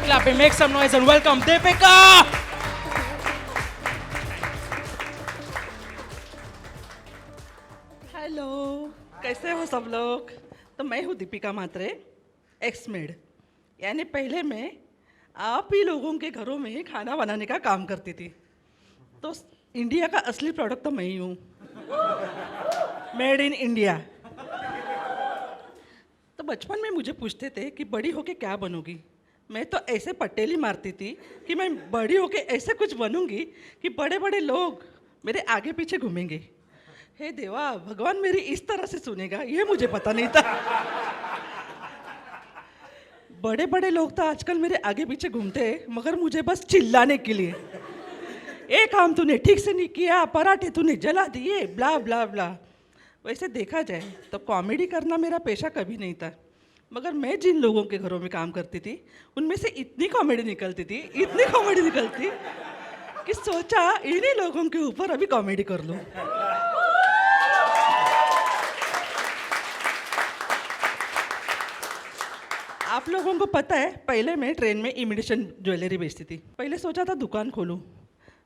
clapping. Make some noise and welcome Deepika. Hello, कैसे हो सब लोग? तो मैं हूँ दीपिका म्हात्रे, एक्स मेड। यानी पहले मैं आप ही लोगों के घरों में खाना बनाने का काम करती थी। तो इंडिया का असली प्रोडक्ट तो मैं ही हूँ, मेड इन इंडिया। तो बचपन में मुझे पूछते थे कि बड़ी होके क्या बनोगी। मैं तो ऐसे पटेली मारती थी कि मैं बड़ी होके ऐसे कुछ बनूंगी कि बड़े बड़े लोग मेरे आगे पीछे घूमेंगे। हे देवा, भगवान मेरी इस तरह से सुनेगा ये मुझे पता नहीं था। बड़े बड़े लोग तो आजकल मेरे आगे पीछे घूमते हैं, मगर मुझे बस चिल्लाने के लिए, ये काम तूने ठीक से नहीं किया, पराठे तूने जला दिए, ब्ला ब्ला ब्ला। वैसे देखा जाए तो कॉमेडी करना मेरा पेशा कभी नहीं था, मगर मैं जिन लोगों के घरों में काम करती थी उनमें से इतनी कॉमेडी निकलती कि सोचा इन्हीं लोगों के ऊपर अभी कॉमेडी कर लूं। आप लोगों को पता है, पहले मैं ट्रेन में इमिटेशन ज्वेलरी बेचती थी। पहले सोचा था दुकान खोलूं,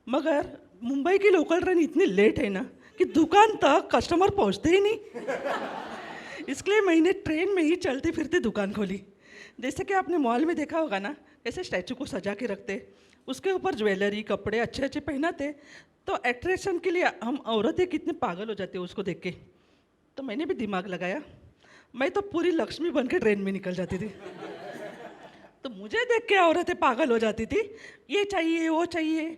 मगर मुंबई की लोकल ट्रेन इतनी लेट है ना कि दुकान तक कस्टमर पहुंचते ही नहीं। इसलिए मैंने ट्रेन में ही चलती फिरती दुकान खोली। जैसे कि आपने मॉल में देखा होगा ना, कैसे स्टैचू को सजा के रखते, उसके ऊपर ज्वेलरी कपड़े अच्छे अच्छे पहनाते, तो अट्रैक्शन के लिए हम औरतें कितने पागल हो जाते हैं उसको देख के। तो मैंने भी दिमाग लगाया, मैं तो पूरी लक्ष्मी बन के ट्रेन में निकल जाती थी। तो मुझे देख के औरतें पागल हो जाती थी, ये चाहिए वो चाहिए,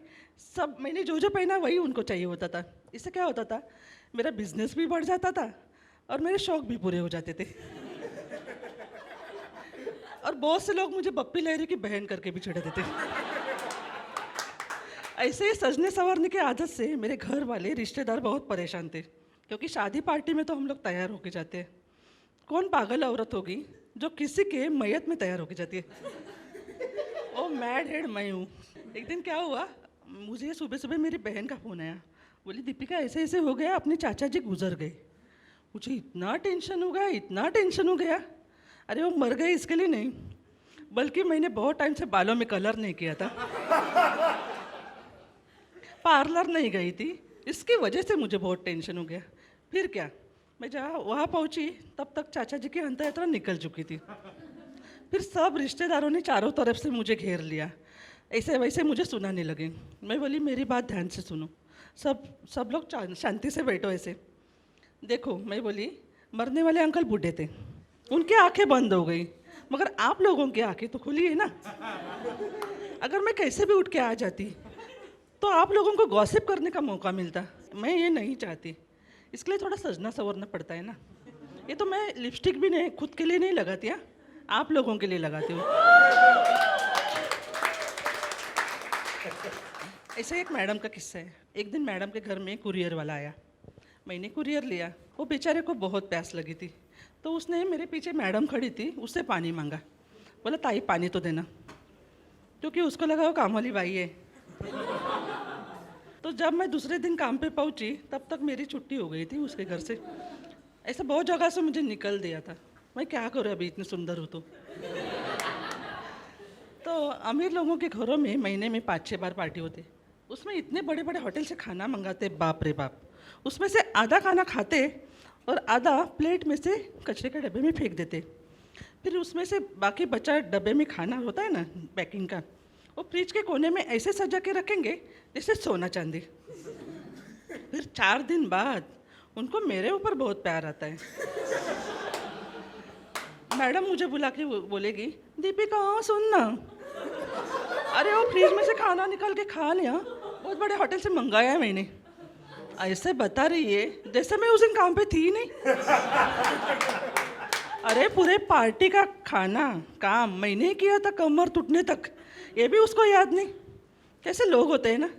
सब मैंने जो जो पहना वही उनको चाहिए होता था। इससे क्या होता था, मेरा बिजनेस भी बढ़ जाता था और मेरे शौक भी पूरे हो जाते थे। और बहुत से लोग मुझे बप्पी लहरी की बहन करके भी चिढ़ाते थे। ऐसे ही सजने संवरने की आदत से मेरे घर वाले रिश्तेदार बहुत परेशान थे, क्योंकि शादी पार्टी में तो हम लोग तैयार होके जाते हैं। कौन पागल औरत होगी जो किसी के मैयत में तैयार होके जाती है। ओ मैड हेड मैं हूँ। एक दिन क्या हुआ, मुझे सुबह सुबह मेरी बहन का फ़ोन आया, बोली दीपिका ऐसे ऐसे हो गया, अपने चाचा जी गुजर गए। मुझे इतना टेंशन हो गया। अरे वो मर गए इसके लिए नहीं, बल्कि मैंने बहुत टाइम से बालों में कलर नहीं किया था, पार्लर नहीं गई थी, इसकी वजह से मुझे बहुत टेंशन हो गया। फिर क्या, मैं जहाँ वहाँ पहुँची तब तक चाचा जी की अंत यात्रा निकल चुकी थी। फिर सब रिश्तेदारों ने चारों तरफ से मुझे घेर लिया, ऐसे वैसे मुझे सुनाने लगे। मैं बोली मेरी बात ध्यान से सुनो, सब लोग शांति से बैठो ऐसे। देखो, मैं बोली मरने वाले अंकल बूढ़े थे, उनकी आंखें बंद हो गई, मगर आप लोगों की आंखें तो खुली है ना। अगर मैं कैसे भी उठ के आ जाती तो आप लोगों को गॉसिप करने का मौका मिलता। मैं ये नहीं चाहती, इसके लिए थोड़ा सजना संवरना पड़ता है ना। ये तो मैं लिपस्टिक भी नहीं खुद के लिए नहीं लगाती, हाँ, आप लोगों के लिए लगाती हूँ। ऐसे एक मैडम का किस्सा है। एक दिन मैडम के घर में कुरियर वाला आया, मैंने कुरियर लिया। वो बेचारे को बहुत प्यास लगी थी, तो उसने मेरे पीछे मैडम खड़ी थी, उससे पानी मांगा। बोला ताई पानी तो देना, क्योंकि उसको लगा वो काम वाली बाई है। तो जब मैं दूसरे दिन काम पे पहुंची तब तक मेरी छुट्टी हो गई थी उसके घर से। ऐसा बहुत जगह से मुझे निकल दिया था, मैं क्या करूँ अभी इतनी सुंदर हूँ तो अमीर लोगों के घरों में महीने में 5-6 बार पार्टी होती, उसमें इतने बड़े बड़े होटल से खाना मंगाते, बाप रे बाप। उसमें से आधा खाना खाते और आधा प्लेट में से कचरे के डब्बे में फेंक देते। फिर उसमें से बाकी बचा डब्बे में खाना होता है ना पैकिंग का, वो फ्रिज के कोने में ऐसे सजा के रखेंगे जैसे सोना चांदी। फिर 4 दिन बाद उनको मेरे ऊपर बहुत प्यार आता है। मैडम मुझे बुला के बोलेगी दीपिका सुन ना, अरे वो फ्रिज में से खाना निकाल के खा लिया, बहुत बड़े होटल से मंगाया है मैंने। ऐसे बता रही है जैसे मैं उस दिन काम पे थी नहीं। अरे पूरे पार्टी का खाना काम मैंने किया था, कमर टूटने तक, ये भी उसको याद नहीं। कैसे लोग होते हैं ना।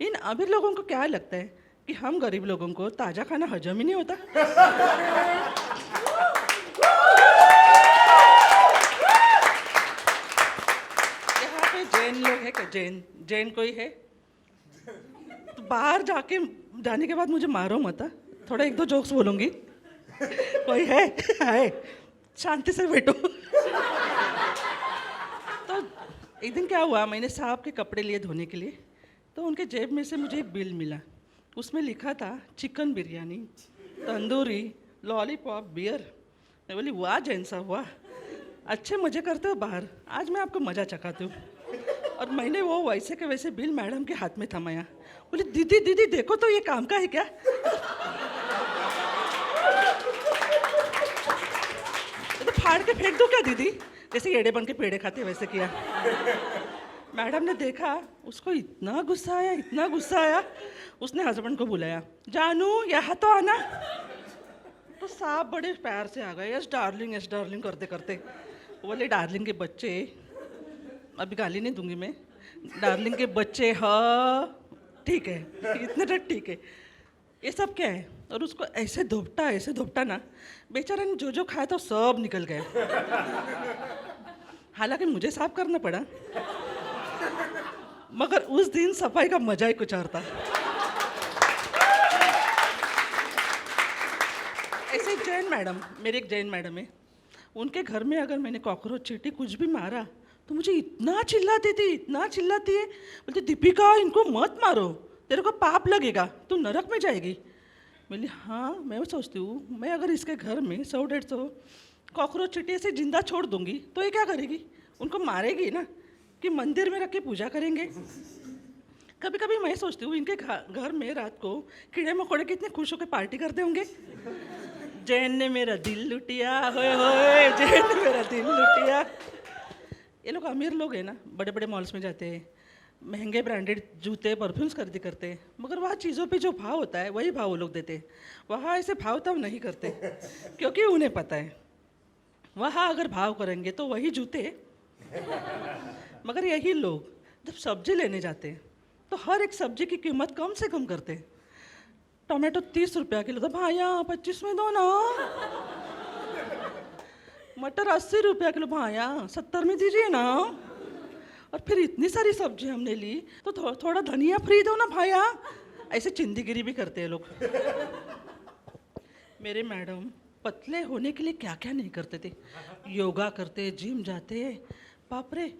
इन अमीर लोगों को क्या लगता है कि हम गरीब लोगों को ताज़ा खाना हजम ही नहीं होता। यहाँ पे जैन लोग है क्या? जैन कोई है तो बाहर जाने के बाद मुझे मारो मत, थोड़ा 1-2 जोक्स बोलूँगी। कोई है शांति से बैठो। तो एक दिन क्या हुआ, मैंने साहब के कपड़े लिए धोने के लिए, तो उनके जेब में से मुझे एक बिल मिला। उसमें लिखा था chicken biryani, tandoori, lollipop, beer. मैं बोली वाह जैन साहब वाह, अच्छे मज़े करते हो बाहर, आज मैं आपको मज़ा चखाती हूँ। और मैंने वो वैसे के वैसे बिल मैडम के हाथ में थमाया। बोली दीदी दीदी देखो तो ये काम का है क्या? तो फाड़ के फेंक दो क्या दीदी, जैसे एड़े बन के पेड़े खाते वैसे किया। मैडम ने देखा, उसको इतना गुस्सा आया, इतना गुस्सा आया, उसने हस्बैंड को बुलाया, जानू यहाँ तो आना। तो साहब बड़े प्यार से आ गए, यस डार्लिंग करते करते। बोले डार्लिंग के बच्चे, अभी गाली नहीं दूंगी मैं, डार्लिंग के बच्चे, हाँ ठीक है, इतने तक ठीक है, ये सब क्या है? और उसको ऐसे धोपटा ना, बेचारे ने जो जो खाया था सब निकल गए। हालांकि मुझे साफ करना पड़ा, मगर उस दिन सफाई का मजा ही कुछ और था। ऐसे मेरे एक जैन मैडम है, उनके घर में अगर मैंने कॉकरोच, चींटी कुछ भी मारा तो मुझे इतना चिल्लाती है, बोलती दीपिका इनको मत मारो, तेरे को पाप लगेगा, तू नरक में जाएगी। बोली हाँ, मैं सोचती हूँ मैं अगर इसके घर में 100-150 कॉकरोच चींटी से जिंदा छोड़ दूंगी तो ये क्या करेगी? उनको मारेगी ना, कि मंदिर में रख के पूजा करेंगे। कभी कभी मैं सोचती हूँ इनके घर में रात को कीड़े मकोड़े कितने खुश होकर पार्टी करते होंगे। जैन ने मेरा दिल लुटिया, होए जैन ने मेरा दिल लुटिया। ये लोग अमीर लोग हैं ना, बड़े बड़े मॉल्स में जाते हैं, महंगे ब्रांडेड जूते परफ्यूम्स खरीदी करते हैं, मगर वहाँ चीज़ों पे जो भाव होता है वही भाव वो लोग देते हैं। वहाँ ऐसे भाव तब नहीं करते, क्योंकि उन्हें पता है वहाँ अगर भाव करेंगे तो वही जूते। मगर यही लोग जब सब्जी लेने जाते हैं तो हर एक सब्जी की कीमत कम से कम करते हैं। टमाटो 30 रुपया किलो, तो भाया 25 में दो ना। मटर 80 रुपया किलो, भाया 70 में दीजिए ना। और फिर इतनी सारी सब्जी हमने ली तो थोड़ा धनिया फ्री दो ना भाया। ऐसे चिंदीगिरी भी करते हैं लोग। मेरे मैडम पतले होने के लिए क्या क्या नहीं करते थे, योगा करते, जिम जाते, बाप रे,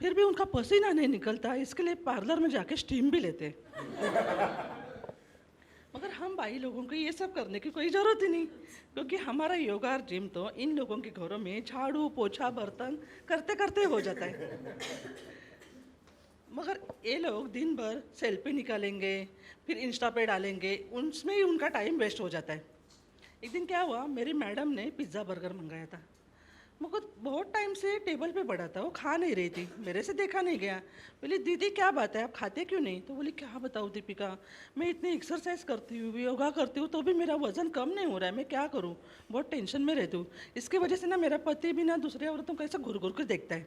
फिर भी उनका पसीना नहीं निकलता, इसके लिए पार्लर में जाके स्टीम भी लेते। मगर हम भाई लोगों को ये सब करने की कोई ज़रूरत ही नहीं, क्योंकि हमारा योगा और जिम तो इन लोगों के घरों में झाड़ू पोछा बर्तन करते करते हो जाता है। मगर ये लोग दिन भर सेल्फी निकालेंगे, फिर इंस्टा पे डालेंगे, उसमें ही उनका टाइम वेस्ट हो जाता है। एक दिन क्या हुआ, मेरी मैडम ने पिज़्ज़ा बर्गर मंगाया था, मगर बहुत टाइम से टेबल पे पड़ा था, वो खा नहीं रही थी, मेरे से देखा नहीं गया। बोली दीदी क्या बात है, आप खाते क्यों नहीं? तो बोली क्या बताऊँ दीपिका, मैं इतनी एक्सरसाइज करती हूँ, योगा करती हूँ, तो भी मेरा वजन कम नहीं हो रहा है, मैं क्या करूँ, बहुत टेंशन में रहती हूँ। इसकी वजह से ना मेरा पति भी ना दूसरे औरतों को ऐसा घुर घुर कर देखता है।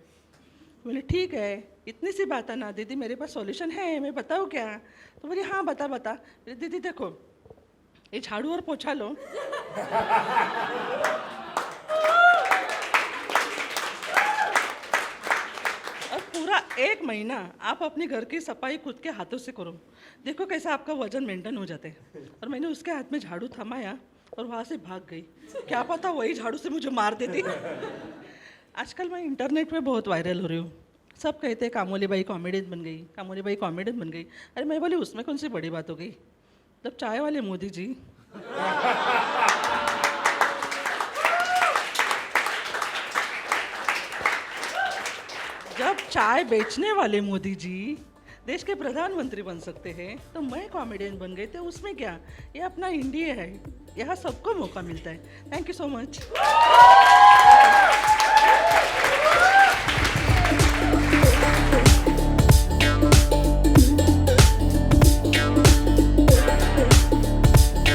बोले ठीक है, इतनी सी बात है ना दीदी, मेरे पास सॉल्यूशन है, मैं बताऊँ क्या? तो बोली हाँ बता। बोले दीदी देखो, ये झाड़ू और पोछा लो, और पूरा 1 महीना आप अपने घर की सफाई खुद के हाथों से करो, देखो कैसा आपका वजन मेंटेन हो जाता है। और मैंने उसके हाथ में झाड़ू थमाया और वहाँ से भाग गई, क्या पता वही झाड़ू से मुझे मार देती। आजकल मैं इंटरनेट पे बहुत वायरल हो रही हूँ, सब कहते हैं कामोली बाई कॉमेडियन बन गई, कामोली बाई कॉमेडियन बन गई। अरे मैं बोली उसमें कौन सी बड़ी बात हो गई, जब चाय वाले मोदी जी जब चाय बेचने वाले मोदी जी देश के प्रधानमंत्री बन सकते हैं, तो मैं कॉमेडियन बन गई, तो उसमें क्या, ये अपना इंडिया है, यहाँ सबको मौका मिलता है। Thank you so much.